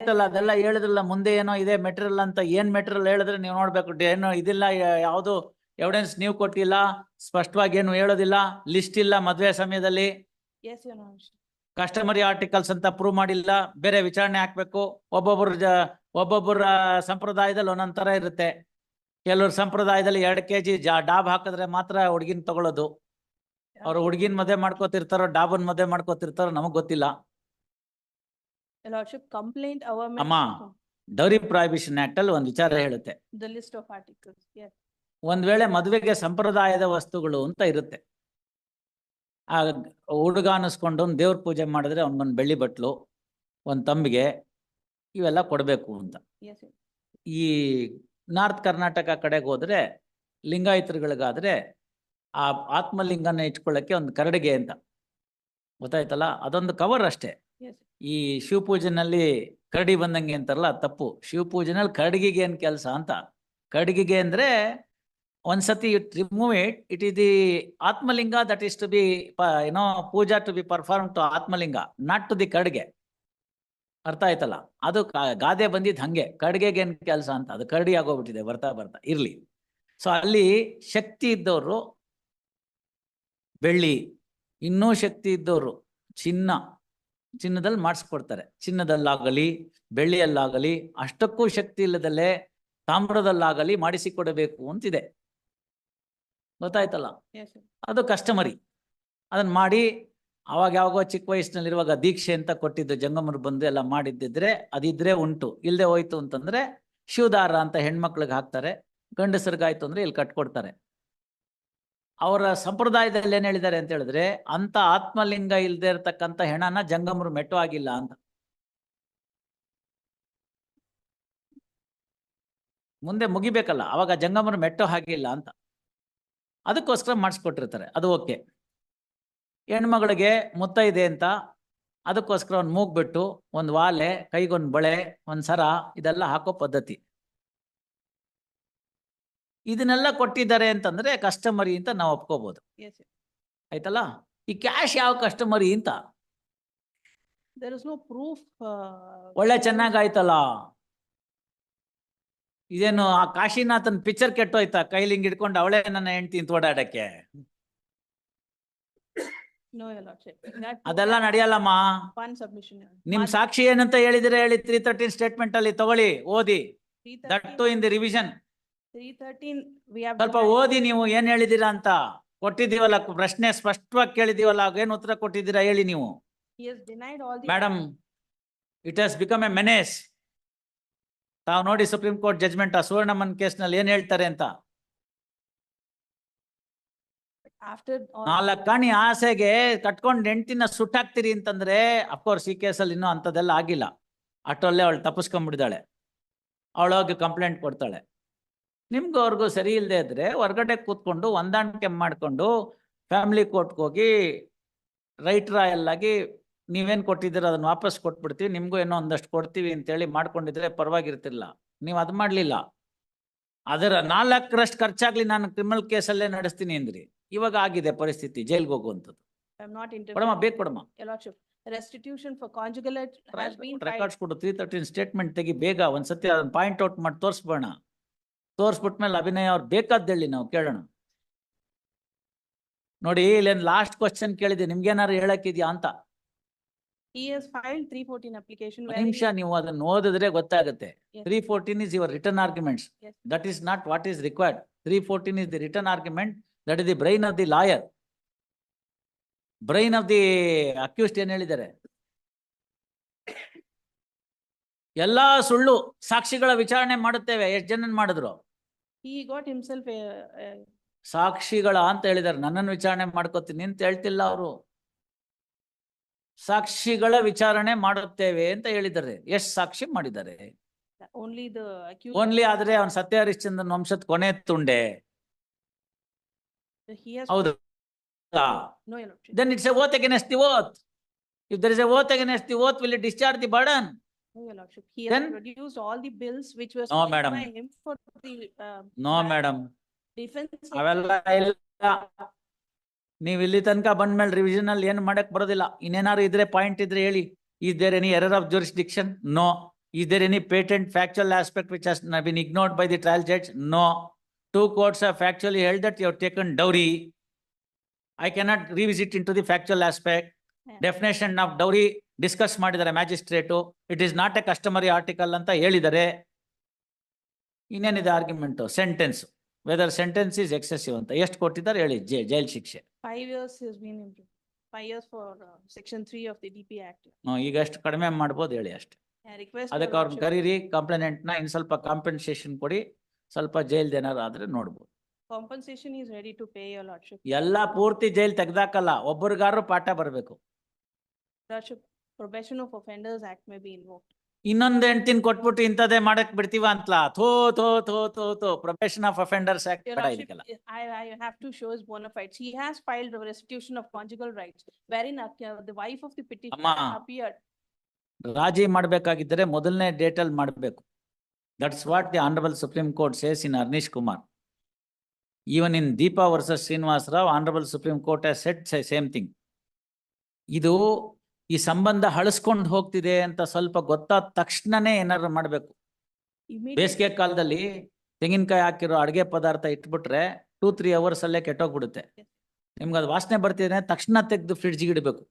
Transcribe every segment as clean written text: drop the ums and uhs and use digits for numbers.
ಅದೆಲ್ಲ ಹೇಳಿದ್ರಲ್ಲ ಮುಂದೆ ಏನೋ ಇದೆ ಮೆಟೀರಿಯಲ್ ಅಂತ. ಏನ್ ಮೆಟೀರಿಯಲ್ ಹೇಳಿದ್ರೆ ನೀವು ನೋಡ್ಬೇಕು. ಏನೋ ಇದಿಲ್ಲ, ಯಾವುದು ಎವಿಡೆನ್ಸ್ ನೀವು ಕೊಟ್ಟಿಲ್ಲ, ಸ್ಪಷ್ಟವಾಗಿ ಏನು ಹೇಳೋದಿಲ್ಲ, ಲಿಸ್ಟ್ ಇಲ್ಲ ಮದ್ವೆ ಸಮಯದಲ್ಲಿ, ಕಸ್ಟಮರಿ ಆರ್ಟಿಕಲ್ಸ್ ಅಂತ ಪ್ರೂವ್ ಮಾಡಿಲ್ಲ, ಬೇರೆ ವಿಚಾರಣೆ ಹಾಕ್ಬೇಕು. ಒಬ್ಬೊಬ್ಬರ ಸಂಪ್ರದಾಯದಲ್ಲಿ ಒಂದೊಂದ್ ತರ ಇರುತ್ತೆ. ಕೆಲವ್ರ ಸಂಪ್ರದಾಯದಲ್ಲಿ 2 kg ಡಾಬ್ ಹಾಕಿದ್ರೆ ಮಾತ್ರ ಹುಡ್ಗಿನ್ ತಗೊಳ್ಳೋದು. ಅವ್ರು ಹುಡ್ಗಿನ್ ಮದ್ವೆ ಮಾಡ್ಕೋತಿರ್ತಾರೋ ಡಾಬನ್ ಮದ್ವೆ ಮಾಡ್ಕೋತಿರ್ತಾರೋ ನಮಗ್ ಗೊತ್ತಿಲ್ಲ. Complaint ಅಮ್ಮ, ಡೌರಿ ಪ್ರಾಹಿಬಿಷನ್ ಆಕ್ಟ್ ಅಲ್ಲಿ ಒಂದು ವಿಚಾರ ಹೇಳುತ್ತೆ. The list of articles. Yes. ಒಂದ್ ವೇಳೆ ಮದುವೆಗೆ ಸಂಪ್ರದಾಯದ ವಸ್ತುಗಳು ಅಂತ ಇರುತ್ತೆ. ಆ ಹುಡುಗ ಅನ್ನಿಸ್ಕೊಂಡು ಒಂದು ದೇವ್ರ ಪೂಜೆ ಮಾಡಿದ್ರೆ ಅವ್ನಿಗೊಂದು ಬೆಳ್ಳಿ ಬಟ್ಲು, ಒಂದ್ ತಂಬಿಗೆ, ಇವೆಲ್ಲ ಕೊಡ್ಬೇಕು ಅಂತ. Yes. ಈ ನಾರ್ತ್ ಕರ್ನಾಟಕ ಕಡೆಗೆ ಹೋದ್ರೆ ಲಿಂಗಾಯತರುಗಳಿಗಾದ್ರೆ ಆ ಆತ್ಮಲಿಂಗನ ಇಟ್ಕೊಳ್ಳಕ್ಕೆ ಒಂದು ಕರಡಿಗೆ ಅಂತ ಗೊತ್ತಾಯ್ತಲ್ಲ, ಅದೊಂದು ಕವರ್ ಅಷ್ಟೇ. Yes. ಈ ಶಿವಪೂಜೆನಲ್ಲಿ ಕರಡಿ ಬಂದಂಗೆ ಅಂತಾರಲ್ಲ, ತಪ್ಪು. ಶಿವಪೂಜೆನಲ್ಲಿ ಕರಡಿಗೆ ಏನ್ ಕೆಲಸ ಅಂತ. ಕರಡಿಗೆ ಅಂದ್ರೆ ಒಂದ್ಸತಿ remove it is the Atmalinga that is to be puja to be perform to Atmalinga, not to the ಕರಡಿಗೆ. ಅರ್ಥ ಆಯ್ತಲ್ಲ, ಅದು ಗಾದೆ ಬಂದಿದ್ ಹಂಗೆ. ಕಡ್ಗೆಗೆ ಏನ್ ಕೆಲಸ ಅಂತ, ಅದು ಕರಡಿ ಆಗೋಗ್ಬಿಟ್ಟಿದೆ ಬರ್ತಾ ಬರ್ತಾ. ಇರ್ಲಿ. ಸೊ ಅಲ್ಲಿ ಶಕ್ತಿ ಇದ್ದವರು ಬೆಳ್ಳಿ, ಇನ್ನೂ ಶಕ್ತಿ ಇದ್ದವರು ಚಿನ್ನದಲ್ಲಿ ಮಾಡಿಸ್ಕೊಡ್ತಾರೆ. ಚಿನ್ನದಲ್ಲಾಗಲಿ ಬೆಳ್ಳಿಯಲ್ಲಾಗಲಿ, ಅಷ್ಟಕ್ಕೂ ಶಕ್ತಿ ಇಲ್ಲದಲ್ಲೇ ತಾಮ್ರದಲ್ಲಾಗಲಿ ಮಾಡಿಸಿಕೊಡಬೇಕು ಅಂತಿದೆ. ಗೊತ್ತಾಯ್ತಲ್ಲ, ಅದು ಕಸ್ಟಮರಿ. ಅದನ್ನ ಮಾಡಿ ಅವಾಗ ಯಾವಾಗೋ ಚಿಕ್ಕ ವಯಸ್ಸಿನಲ್ಲಿರುವಾಗ ದೀಕ್ಷೆ ಅಂತ ಕೊಟ್ಟಿದ್ದು, ಜಂಗಮರು ಬಂದು ಎಲ್ಲ ಮಾಡಿದ್ದಿದ್ರೆ ಅದಿದ್ರೆ ಉಂಟು. ಇಲ್ಲದೆ ಹೋಯ್ತು ಅಂತಂದ್ರೆ ಶಿವದಾರ ಅಂತ ಹೆಣ್ಮಕ್ಳಿಗೆ ಹಾಕ್ತಾರೆ, ಗಂಡಸರಿಗಾಯ್ತು ಅಂದ್ರೆ ಇಲ್ಲಿ ಕಟ್ಕೊಡ್ತಾರೆ. ಅವರ ಸಂಪ್ರದಾಯದಲ್ಲಿ ಏನ್ ಹೇಳಿದ್ದಾರೆ ಅಂತ ಹೇಳಿದ್ರೆ, ಅಂತ ಆತ್ಮಲಿಂಗ ಇಲ್ಲದೆ ಇರತಕ್ಕಂಥ ಹೆಣನ ಜಂಗಮರು ಮೆಟ್ಟು ಆಗಿಲ್ಲ ಅಂತ. ಮುಂದೆ ಮುಗಿಬೇಕಲ್ಲ, ಅವಾಗ ಜಂಗಮರು ಮೆಟ್ಟೋ ಹಾಗಿಲ್ಲ ಅಂತ. ಅದಕ್ಕೋಸ್ಕರ ಮಾಡಿಸ್ಕೊಟ್ಟಿರ್ತಾರೆ, ಅದು ಓಕೆ. ಹೆಣ್ಮಗಳಿಗೆ ಮುತ್ತೈದೆ ಅಂತ ಅದಕ್ಕೋಸ್ಕರ ಒಂದು ಮೂಗ್ಬಿಟ್ಟು, ಒಂದು ವಾಲೆ, ಕೈಗೊಂದು ಬಳೆ, ಒಂದು ಸರ, ಇದೆಲ್ಲ ಹಾಕೋ ಪದ್ಧತಿ. ಇದನ್ನೆಲ್ಲ ಕೊಟ್ಟಿದ್ದಾರೆ ಅಂತಂದ್ರೆ ಕಸ್ಟಮರಿ ಅಂತ ನಾವು ಒಪ್ಕೋಬಹುದು. ಆಯ್ತಲ್ಲ. ಈ ಕ್ಯಾಶ್ ಯಾವ ಕಸ್ಟಮರಿ ಅಂತ there is no proof. ಒಳ್ಳೆ ಚೆನ್ನಾಗಾಯ್ತಲ್ಲ. ಇದೇನು ಆ ಕಾಶಿನಾಥನ್ ಪಿಕ್ಚರ್ ಕೆಟ್ಟೋಯ್ತಾ? ಕೈಲಿ ಹಿಂಗ್ ಹಿಡ್ಕೊಂಡು ಅವಳೇ ನನ್ನ ಹೆಂಡ್ತಿ ಅಂತ ಓಡಾಡಕ್ಕೆ? ಅದೆಲ್ಲ ನಡೆಯಲ್ಲಮ್ಮ. ನಿಮ್ ಸಾಕ್ಷಿ ಏನಂತ ಹೇಳಿದ್ರೆ ಹೇಳಿ. 313 ಸ್ಟೇಟ್ಮೆಂಟ್ ಅಲ್ಲಿ ತಗೊಳ್ಳಿ, ಓದಿ. That too in the revision. 313 ಸ್ವಲ್ಪ ಓದಿ. ನೀವು ಏನ್ ಹೇಳಿದೀರಾ ಅಂತ ಕೊಟ್ಟಿದ್ದೀವಲ್ಲ, ಪ್ರಶ್ನೆ ಸ್ಪಷ್ಟವಾಗಿ ಕೇಳಿದೀವಲ್ಲ, ಏನ್ ಉತ್ತರ ಕೊಟ್ಟಿದ್ದೀರಾ ಹೇಳಿ ನೀವು. Madam, it has become A menace. ತಾವು ನೋಡಿ ಸುಪ್ರೀಂ ಕೋರ್ಟ್ ಜಜ್ಮೆಂಟ್ ಆ ಸುವರ್ಣಮನ್ ಕೇಸ್ ನಲ್ಲಿ ಏನ್ ಹೇಳ್ತಾರೆ ಅಂತ. 4 ಕಾಣಿ ಆಸೆಗೆ ಕಟ್ಕೊಂಡು ಹೆಂಡ್ತಿನ ಸುಟ್ಟಾಕ್ತಿರಿ ಅಂತಂದ್ರೆ, ಅಫ್ಕೋರ್ಸ್ ಈ ಕೇಸಲ್ಲಿ ಇನ್ನೂ ಅಂತದೆಲ್ಲ ಆಗಿಲ್ಲ. ಅಷ್ಟರಲ್ಲೇ ಅವಳು ತಪ್ಪಿಸ್ಕೊಂಡ್ಬಿಡಿದಾಳೆ. ಅವಳೋಗಿ ಕಂಪ್ಲೇಂಟ್ ಕೊಡ್ತಾಳೆ. ನಿಮ್ಗೂ ಅವ್ರಿಗೂ ಸರಿ ಇಲ್ಲದೆ ಇದ್ರೆ ಹೊರಗಡೆ ಕೂತ್ಕೊಂಡು ಹೊಂದಾಣಿಕೆ ಮಾಡ್ಕೊಂಡು ಫ್ಯಾಮಿಲಿ ಕೋರ್ಟ್ಗೆ ಹೋಗಿ ರೈಟ್ ರಾಯಲ್ ಆಗಿ ನೀವೇನ್ ಕೊಟ್ಟಿದ್ದೀರ ಅದನ್ನ ವಾಪಸ್ ಕೊಟ್ಬಿಡ್ತೀವಿ, ನಿಮ್ಗೂ ಏನೋ ಒಂದಷ್ಟು ಕೊಡ್ತೀವಿ ಅಂತೇಳಿ ಮಾಡ್ಕೊಂಡಿದ್ರೆ ಪರವಾಗಿರ್ತಿಲ್ಲ. ನೀವು ಅದು ಮಾಡ್ಲಿಲ್ಲ. ಅದರ 4ರಷ್ಟು ಖರ್ಚಾಗ್ಲಿ ನಾನು ಕ್ರಿಮಿನಲ್ ಕೇಸಲ್ಲೇ ನಡೆಸ್ತೀನಿ ಅಂದ್ರಿ. ಇವಾಗ ಆಗಿದೆ ಪರಿಸ್ಥಿತಿ, ಜೈಲ್ಗೆ ಹೋಗುವಂಥದ್ದು. ಕೊಡಮ್ಮ, ಬೇಕು ಕೊಡಮ್ಮ. Restitution for conjugal has been records ಕೊಡು. 313 ಸ್ಟೇಟ್ಮೆಂಟ್ ತೆಗಿ ಬೇಗ. ಒಂದ್ಸತಿ ಅದನ್ನ ಪಾಯಿಂಟ್ ಔಟ್ ಮಾಡಿ ತೋರಿಸ್ಬೋಣ. ತೋರಿಸ್ಬಿಟ್ಮೇಲೆ ಅಭಿನಯ ಅವ್ರು ಬೇಕಾದ್ದೇಳಿ ನಾವು ಕೇಳೋಣ. ನೋಡಿ, ಇಲ್ಲೇನು ಲಾಸ್ಟ್ ಕ್ವಶನ್ ಕೇಳಿದೆ, ನಿಮ್ಗೇನಾರು ಹೇಳಕ್ಕಿದ್ಯಾ ಅಂತ. He has filed 314 application. ನಿಮಿಷ ನೀವು ಅದನ್ನ ಓದಿದ್ರೆ ಗೊತ್ತಾಗುತ್ತೆ. 314 is your written arguments. Yes. That is not what is required. 314 is the written argument. That is the brain of the lawyer. Brain of the accused ಏನ್ ಹೇಳಿದ್ದಾರೆ? ಎಲ್ಲಾ ಸುಳ್ಳು ಸಾಕ್ಷಿಗಳ ವಿಚಾರಣೆ ಮಾಡುತ್ತೇವೆ. ಎಷ್ಟು ಜನ ಮಾಡಿದ್ರು? He got himself ಸಾಕ್ಷಿಗಳ ಅಂತ ಹೇಳಿದ್ದಾರೆ. ನನ್ನನ್ನು ವಿಚಾರಣೆ ಮಾಡ್ಕೋತೀನಿ ಅಂತ ಹೇಳ್ತಿಲ್ಲ ಅವರು. ಸಾಕ್ಷಿಗಳ ವಿಚಾರಣೆ ಮಾಡುತ್ತೇವೆ ಅಂತ ಹೇಳಿದ್ದಾರೆ. ಎಷ್ಟು ಸಾಕ್ಷಿ ಮಾಡಿದ್ದಾರೆ? ಓನ್ಲಿ ಆದ್ರೆ ಅವನ್ ಸತ್ಯ ಹರಿಶ್ಚಂದ್ರನ್ ವಂಶದ ಕೊನೆ ತುಂಡೆ. ಹೌದು. Then it's a oath against the oath. If there is a oath against the oath, will it discharge the burden? No, your lordship. He has produced all the bills which were No, madam. by him for the No, madam. defense. ಅವೆಲ್ಲ ಇಲ್ಲ. ನೀವು ಇಲ್ಲಿ ತನಕ ಬಂದ್ಮೇಲೆ revision ಅಲ್ಲಿ ಏನು ಮಾಡಕ್ ಬರೋದಿಲ್ಲ. ಇನ್ನೇನಾದ್ರು ಇದ್ರೆ ಪಾಯಿಂಟ್ ಇದ್ರೆ ಹೇಳಿ. Is there any error of jurisdiction? No. Is there any patent factual aspect which has not been ignored by the trial judge? No. Two courts have factually held that you have taken dowry. I cannot revisit into the factual aspect. Yeah. Definition of dowry discuss ಮಾಡಿದ್ದಾರೆ magistrate. It is not a customary article ಅಂತ ಹೇಳಿದ್ದಾರೆ. ಇನ್ನೇನಿದೆ argument? Sentence, whether sentence is excessive ಅಂತ ಎಷ್ಟು ಕೊಟ್ಟಿದ್ದಾರೆ ಹೇಳಿ? Jail ಶಿಕ್ಷೆ. 5 years has been improved. 5 years for section 3 of the DP Act. ಈಗ ಎಷ್ಟು ಕಡಿಮೆ ಮಾಡ್ಬೋದು ಹೇಳಿ ಅಷ್ಟೇ. I request your ಅದಕ್ಕೆ ಅವ್ರನ್ನ lordship- ಕರೀರಿ, ಕಂಪ್ಲೇನೆಂಟ್ ನ ಇನ್ ಸ್ವಲ್ಪ ಕಾಂಪೆನ್ಸೇಷನ್ ಕೊಡಿ, ಸ್ವಲ್ಪ ಜೈಲ್ ಏನಾರು ಆದ್ರೆ ನೋಡ್ಬೋದು. Compensation is ready to pay, your lordship. ಎಲ್ಲಾ ಪೂರ್ತಿ ಜೈಲ್ ತೆಗ್ದಾಕಲ್ಲ, ಒಬ್ಬರಿಗಾರು ಪಾಠ ಬರ್ಬೇಕು. Lordship, Probation of Offenders Act may be invoked. ಇನ್ನೊಂದ್ ಹೆಂಡ್ತಿನ್ ಕೊಟ್ಬಿಟ್ಟು ಇಂಥದೇ ಮಾಡಕ್ ಬಿಡ್ತೀವ ಅಂತಲಾ? ಥೋ ಥೋ ಥೋ ಥೋ ಥೋ. Probation of offenders act Your ಬೇಡ lordship, ಇದಕ್ಕೆಲ್ಲ. I have to show his bona fides. He has filed a restitution of conjugal rights wherein the wife of the petitioner Amma. appeared. ರಾಜಿ ಮಾಡ್ಬೇಕಾಗಿದ್ದರೆ ಮೊದಲನೇ ಡೇಟ್ ಅಲ್ಲಿ ಮಾಡ್ಬೇಕು. That's what the honourable supreme court says in Arnesh Kumar. Even in Deepa versus Srinivasa Rao, honourable supreme court has said same thing. ಇದು ಈ ಸಂಬಂಧ ಹಳಸ್ಕೊಂಡು ಹೋಗ್ತಿದೆ ಅಂತ ಸ್ವಲ್ಪ ಗೊತ್ತಾದ ತಕ್ಷಣನೇ ಏನಾದ್ರು ಮಾಡ್ಬೇಕು. Immediately, ಬೇಸಿಗೆ ಕಾಲದಲ್ಲಿ ತೆಂಗಿನಕಾಯಿ ಹಾಕಿರೋ ಅಡಿಗೆ ಪದಾರ್ಥ ಇಟ್ಬಿಟ್ರೆ 2-3 hours ಅಲ್ಲೇ ಕೆಟ್ಟೋಗ್ಬಿಡುತ್ತೆ. ನಿಮ್ಗೆ ಅದು ವಾಸನೆ ಬರ್ತಿದ್ರೆ ತಕ್ಷಣ ತೆಗೆದು ಫ್ರಿಡ್ಜ್ಗೆ ಇಡಬೇಕು.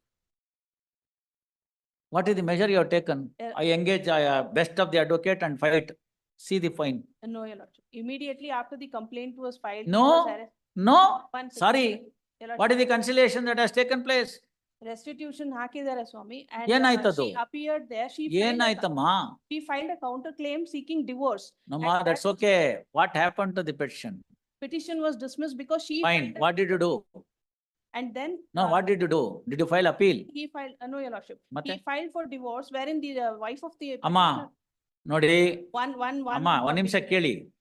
What is the measure you have taken? I engage best of the advocate and fight. See the fine. no, your lordship. Immediately after the complaint was filed. No. he was arrested. No, One second, sorry. your lordship. What is the conciliation that has taken place? Restitution ಹಾಕಿದ್ದಾರೆ ಸ್ವಾಮಿ. And ಏನಾಯ್ತದು? she appeared there. ಏನಾಯ್ತಮ್ಮ? She filed a counter claim seeking divorce. No, And that's that- okay. What happened to the petition? Petition was dismissed because she. Fine. filed a- What did you do? And then. No, what did you do? Did you file appeal? He filed, no, your lordship. ಮತ್ತೆ? He filed for divorce wherein the wife of the. ಅಮ್ಮ petitioner- ನೋಡಿ, One. ಅಮ್ಮ ಒಂದ್ ನಿಮಿಷ ಕೇಳಿ.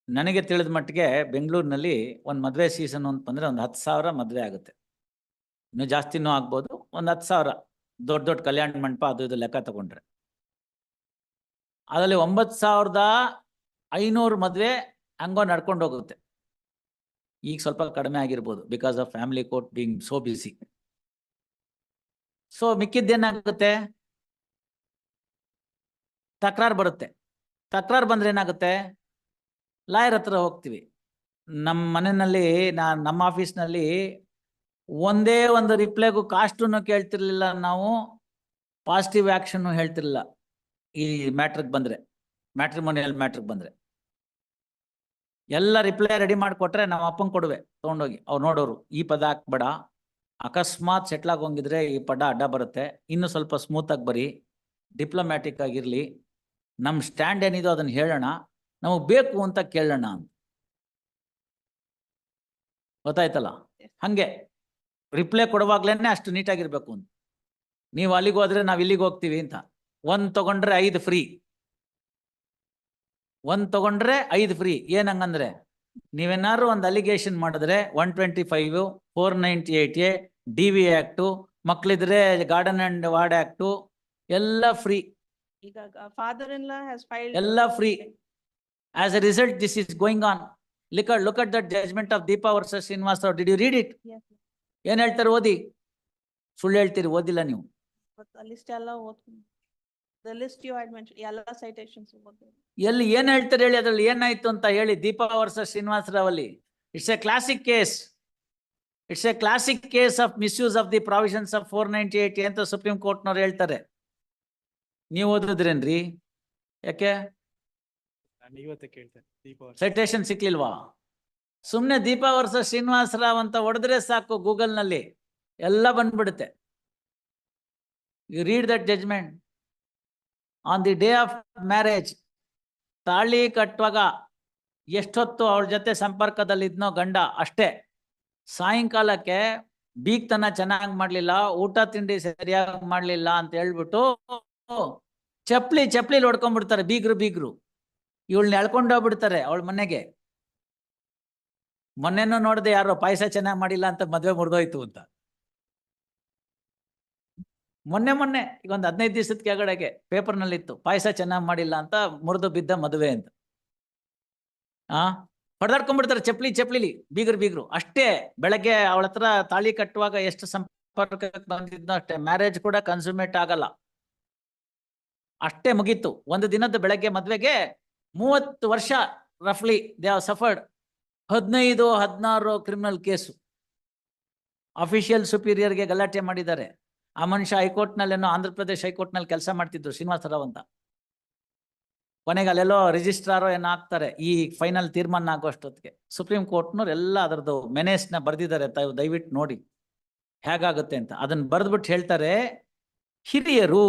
ನನಗೆ ತಿಳಿದ ಮಟ್ಟಿಗೆ ಬೆಂಗಳೂರಿನಲ್ಲಿ ಒಂದ್ ಮದ್ವೆ ಸೀಸನ್ ಅಂತ ಬಂದ್ರೆ 10,000 ಮದ್ವೆ ಆಗುತ್ತೆ. ಇನ್ನು ಜಾಸ್ತಿನೂ ಆಗ್ಬೋದು. 10,000 ದೊಡ್ಡ ದೊಡ್ಡ ಕಲ್ಯಾಣ ಮಂಟಪ ಅದು ಇದು ಲೆಕ್ಕ ತಗೊಂಡ್ರೆ ಅದರಲ್ಲಿ 9,500 ಮದ್ವೆ ಹಂಗೋ ನಡ್ಕೊಂಡು ಹೋಗುತ್ತೆ. ಈಗ ಸ್ವಲ್ಪ ಕಡಿಮೆ ಆಗಿರ್ಬೋದು because of family court being so busy. So ಮಿಕ್ಕಿದ್ದೇನಾಗುತ್ತೆ? ತಕರಾರು ಬರುತ್ತೆ. ತಕರಾರು ಬಂದ್ರೆ ಏನಾಗುತ್ತೆ? ಲಾಯರ್ ಹತ್ರ ಹೋಗ್ತೀವಿ. ನಮ್ಮ ಮನೆಯಲ್ಲಿ ನಮ್ಮ ಆಫೀಸ್ನಲ್ಲಿ ಒಂದೇ ಒಂದು ರಿಪ್ಲೈಗೂ ಕಾಸ್ಟನ್ನು ಕೇಳ್ತಿರ್ಲಿಲ್ಲ ನಾವು, ಪಾಸಿಟಿವ್ ಆಕ್ಷನ್ನು ಹೇಳ್ತಿರ್ಲಿಲ್ಲ. ಈ ಮ್ಯಾಟ್ರಿಗೆ ಬಂದ್ರೆ, ಮ್ಯಾಟ್ರಿಮೋನಿಯಲ್ ಮ್ಯಾಟ್ರಿಗೆ ಬಂದ್ರೆ ಎಲ್ಲ ರಿಪ್ಲೈ ರೆಡಿ ಮಾಡಿಕೊಟ್ರೆ ನಮ್ಮ ಅಪ್ಪಂಗೆ ಕೊಡುವೆ ತೊಗೊಂಡೋಗಿ. ಅವ್ರು ನೋಡೋರು, ಈ ಪದ ಹಾಕ್ಬೇಡ, ಅಕಸ್ಮಾತ್ ಸೆಟ್ಲ್ ಆಗೋಂಗಿದ್ರೆ ಈ ಪದ ಅಡ್ಡ ಬರುತ್ತೆ, ಇನ್ನು ಸ್ವಲ್ಪ ಸ್ಮೂತ್ ಆಗಿ ಬರಿ, ಡಿಪ್ಲೊಮ್ಯಾಟಿಕ್ ಆಗಿರ್ಲಿ, ನಮ್ಮ ಸ್ಟ್ಯಾಂಡ್ ಏನಿದೋ ಅದನ್ನ ಹೇಳೋಣ, ನಮಗೆ ಬೇಕು ಅಂತ ಕೇಳೋಣ ಅಂತ. ಗೊತ್ತಾಯ್ತಲ್ಲ? ಹಂಗೆ ರಿಪ್ಲೈ ಕೊಡುವಾಗ್ಲೇನೆ ಅಷ್ಟು ನೀಟಾಗಿರ್ಬೇಕು ಅಂತ. ನೀವು ಅಲ್ಲಿಗೆ ಹೋದ್ರೆ ನಾವು ಇಲ್ಲಿಗೆ ಹೋಗ್ತೀವಿ ಅಂತ. 1 ತಗೊಂಡ್ರೆ 5 ಫ್ರೀ, 1 ತಗೊಂಡ್ರೆ 5 ಫ್ರೀ. ಏನಂಗಂದ್ರೆ ನೀವೇನಾದ್ರು ಒಂದು ಅಲಿಗೇಷನ್ ಮಾಡಿದ್ರೆ 125, 498A, DV ಆಕ್ಟು, ಮಕ್ಳಿದ್ರೆ ಗಾರ್ಡನ್ ಅಂಡ್ ವಾರ್ಡ್ ಆಕ್ಟು ಎಲ್ಲ ಫ್ರೀ. ಈಗ father-in-law has filed. ಎಲ್ಲ free. As a result, this is going on. Look at the judgment of Deepa versus Srinivas Rao. Did you read it? Yes. ಏನ್ ಹೇಳ್ತಾರೆ? ಓದಿ. ಸುಳ್ಳು ಹೇಳ್ತೀರಿ, ಓದಿಲ್ಲ ನೀವು. But the list ಎಲ್ಲ ಓದ್ತೀನಿ. The list you had mentioned, ಎಲ್ಲ citations ಓದ್ತೀನಿ. ಎಲ್ಲಿ ಏನ್ ಹೇಳ್ತಾರೆ ಹೇಳಿ, ಅದ್ರಲ್ಲಿ ಏನಾಯ್ತು ಅಂತ ಹೇಳಿ. ದೀಪಾ ವರ್ಸಸ್ ಶ್ರೀನಿವಾಸ ರಾವ್ ಅಲ್ಲಿ it's A classic case. It's A classic case of misuse of the provisions of 498 ಅಂತ ಸುಪ್ರೀಂ ಕೋರ್ಟ್ನವ್ರು ಹೇಳ್ತಾರೆ. ನೀವು ಓದಿದ್ರೇನ್ರಿ? ಯಾಕೆ ಇವತ್ತೇ ಕೇಳ್ತೇನೆ. ಸೈಟೇಷನ್ ಸಿಕ್ಲಿಲ್ವಾ? ಸುಮ್ನೆ ದೀಪಾ ವರ್ಸಸ್ ಶ್ರೀನಿವಾಸ ರಾವ್ ಅಂತ ಹೊಡೆದ್ರೆ ಸಾಕು, ಗೂಗಲ್ ನಲ್ಲಿ ಎಲ್ಲ ಬಂದ್ಬಿಡುತ್ತೆ. You read that judgment. On the day of marriage, ತಾಳಿ ಕಟ್ಟುವಾಗ ಎಷ್ಟೊತ್ತು ಅವಳ ಜೊತೆ ಸಂಪರ್ಕದಲ್ಲಿದ್ನೋ ಗಂಡ ಅಷ್ಟೇ. ಸಾಯಂಕಾಲಕ್ಕೆ ಬೀಗ್ತನ ಚೆನ್ನಾಗಿ ಮಾಡ್ಲಿಲ್ಲ, ಊಟ ತಿಂಡಿ ಸರಿಯಾಗಿ ಮಾಡ್ಲಿಲ್ಲ ಅಂತ ಹೇಳ್ಬಿಟ್ಟು ಚಪ್ಲಿ ಹೊಡ್ಕೊಂಡ್ಬಿಡ್ತಾರೆ ಬೀಗ್ರು. ಇವಳನ್ನ ಎಳ್ಕೊಂಡೋಗ್ಬಿಡ್ತಾರೆ ಅವಳ ಮನೆಗೆ. ಮೊನ್ನೆನೂ ನೋಡಿದೆ, ಯಾರೋ ಪಾಯಸ ಚೆನ್ನಾಗಿ ಮಾಡಿಲ್ಲ ಅಂತ ಮದ್ವೆ ಮುರಿದೋಯ್ತು ಅಂತ. ಮೊನ್ನೆ ಈಗ ಒಂದು 15 ದಿವಸದ ಕೆಳಗಡೆಗೆ ಪೇಪರ್ನಲ್ಲಿತ್ತು, ಪಾಯಸ ಚೆನ್ನಾಗಿ ಮಾಡಿಲ್ಲ ಅಂತ ಮುರಿದು ಬಿದ್ದ ಮದುವೆ ಅಂತ. ಹೊಡೆದಾಡ್ಕೊಂಡ್ಬಿಡ್ತಾರೆ ಚಪ್ಲಿಲಿ ಬೀಗ್ರು ಅಷ್ಟೇ. ಬೆಳಗ್ಗೆ ಅವಳ ಹತ್ರ ತಾಳಿ ಕಟ್ಟುವಾಗ ಎಷ್ಟು ಸಂಪರ್ಕ ಬಂದಿದ್ನೋ ಅಷ್ಟೇ. ಮ್ಯಾರೇಜ್ ಕೂಡ ಕನ್ಸುಮೇಟ್ ಆಗಲ್ಲ. ಅಷ್ಟೇ ಮುಗೀತು. ಒಂದು ದಿನದ ಬೆಳಗ್ಗೆ ಮದ್ವೆಗೆ 30 ವರ್ಷ ರಫ್ಲಿ they have suffered. 15-16 criminal case. Official ಸುಪೀರಿಯರ್ಗೆ ಗಲಾಟೆ ಮಾಡಿದ್ದಾರೆ. ಆ ಮನುಷ್ಯ ಹೈಕೋರ್ಟ್ನಲ್ಲೇನೋ ಆಂಧ್ರ ಪ್ರದೇಶ್ ಹೈಕೋರ್ಟ್ನಲ್ಲಿ ಕೆಲಸ ಮಾಡ್ತಿದ್ರು, ಶ್ರೀನಿವಾಸರಾವ್ ಅಂತ. ಕೊನೆಗೆ ಅಲ್ಲೆಲ್ಲೋ ರಿಜಿಸ್ಟ್ರಾರೋ ಏನೋ ಆಗ್ತಾರೆ ಈ ಫೈನಲ್ ತೀರ್ಮಾನ ಆಗೋಷ್ಟೊತ್ತಿಗೆ. ಸುಪ್ರೀಂ ಕೋರ್ಟ್ನವ್ರು ಎಲ್ಲ ಅದರದ್ದು ಮೆನೇಸ್ನ ಬರೆದಿದ್ದಾರೆ, ದಯವಿಟ್ಟು ನೋಡಿ ಹೇಗಾಗುತ್ತೆ ಅಂತ. ಅದನ್ನ ಬರೆದ್ಬಿಟ್ಟು ಹೇಳ್ತಾರೆ, ಹಿರಿಯರು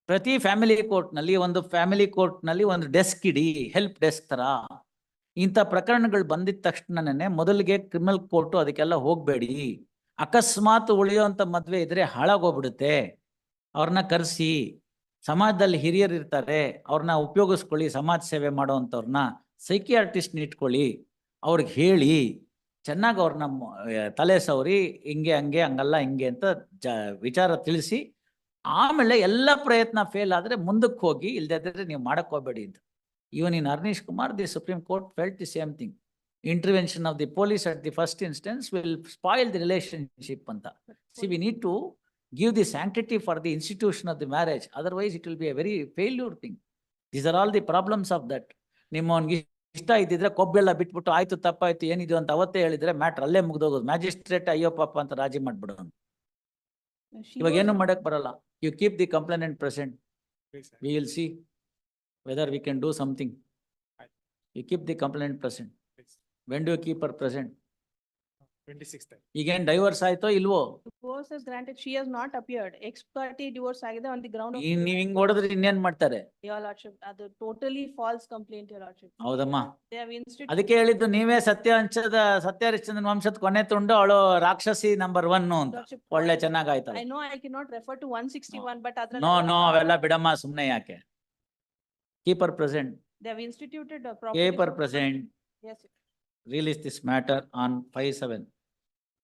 ಪ್ರತಿ ಫ್ಯಾಮಿಲಿ ಕೋರ್ಟ್ನಲ್ಲಿ ಒಂದು ಡೆಸ್ಕ್ ಇಡಿ, ಹೆಲ್ಪ್ ಡೆಸ್ಕ್ ತರ. ಇಂಥ ಪ್ರಕರಣಗಳು ಬಂದಿದ ತಕ್ಷಣನೇ ಮೊದಲಿಗೆ ಕ್ರಿಮಿನಲ್ ಕೋರ್ಟು ಅದಕ್ಕೆಲ್ಲ ಹೋಗ್ಬೇಡಿ. ಅಕಸ್ಮಾತ್ ಉಳಿಯುವಂಥ ಮದ್ವೆ ಇದ್ರೆ ಹಾಳಾಗೋಗ್ಬಿಡುತ್ತೆ. ಅವ್ರನ್ನ ಕರೆಸಿ, ಸಮಾಜದಲ್ಲಿ ಹಿರಿಯರು ಇರ್ತಾರೆ, ಅವ್ರನ್ನ ಉಪಯೋಗಿಸ್ಕೊಳ್ಳಿ. ಸಮಾಜ ಸೇವೆ ಮಾಡೋವಂಥವ್ರನ್ನ ಸೈಕಿಯಾಟ್ರಿಸ್ಟ್ನ ಇಟ್ಕೊಳ್ಳಿ, ಅವ್ರಿಗೆ ಹೇಳಿ ಚೆನ್ನಾಗಿ ಅವ್ರನ್ನ ತಲೆ ಸವರಿ ಹಿಂಗೆ ಹಂಗೆ ಹಂಗಲ್ಲ ಹಿಂಗೆ ಅಂತ ವಿಚಾರ ತಿಳಿಸಿ, ಆಮೇಲೆ ಎಲ್ಲ ಪ್ರಯತ್ನ ಫೇಲ್ ಆದರೆ ಮುಂದಕ್ಕೆ ಹೋಗಿ, ಇಲ್ದಿದ್ರೆ ನೀವು ಮಾಡಕ್ ಹೋಗ್ಬೇಡಿ ಅಂತ. Even in Arnish Kumar, the Supreme Court felt the same thing. Intervention of the police at the first instance will spoil the relationship anta. See, we need to give the sanctity for the institution of the marriage. Otherwise, it will be a very failure thing. These are all the problems of that. ನಿಮ್ಮವನಿಗೆ ಇಷ್ಟ ಇದ್ದಿದ್ರೆ ಕೊಬ್ಬೆಲ್ಲ ಬಿಟ್ಬಿಟ್ಟು ಆಯ್ತು ತಪ್ಪಾಯ್ತು ಏನಿದು ಅಂತ ಅವತ್ತೇ ಹೇಳಿದ್ರೆ matter ಅಲ್ಲೇ ಮುಗ್ದೋಗೋದು. ಮ್ಯಾಜಿಸ್ಟ್ರೇಟ್ ಅಯ್ಯೋ ಪಾಪ ಅಂತ ರಾಜಿ ಮಾಡ್ಬಿಡೋನು. ಇವಾಗ ಏನು ಮಾಡಕ್ ಬರಲ್ಲ. You keep the complainant present. Please, sir. We will see whether we can do something. Aye. You keep the complainant present. Please. When do you keep her present? 26th. ಈಗೇನ್ ಡೈವರ್ಸ್ ಆಯ್ತೋ ಇಲ್ವೋ? Divorce is granted, she has not appeared. Ex parte divorce ಆಗಿದೆ on the ground of. ನೀವ್ ಹಿಂಗ್ ಹೊಡೆದ್ರೆ ಇನ್ನೇನ್ ಮಾಡ್ತಾರೆ? Your lordship, ಅದು totally false complaint, your lordship. ಹೌದಮ್ಮ, They have instituted. ಅದಕ್ಕೆ ಹೇಳಿದ್ದು ನೀವೇ ಸತ್ಯಹರಿಶ್ಚಂದ್ರನ್ ವಂಶದ ಕೊನೆ ತುಂಡು, ಅವಳು ರಾಕ್ಷಸಿ ನಂಬರ್ 1 ಅಂತ. Lordship, ಒಳ್ಳೆ ಚೆನ್ನಾಗಾಯ್ತಲ್ಲ. I know I cannot refer to 161, but other. No ಅವೆಲ್ಲ ಬಿಡಮ್ಮ, ಸುಮ್ನೆ ಯಾಕೆ? Keep her present. They have instituted a property. Keep her present. Yes, sir. Release this matter on 5/7.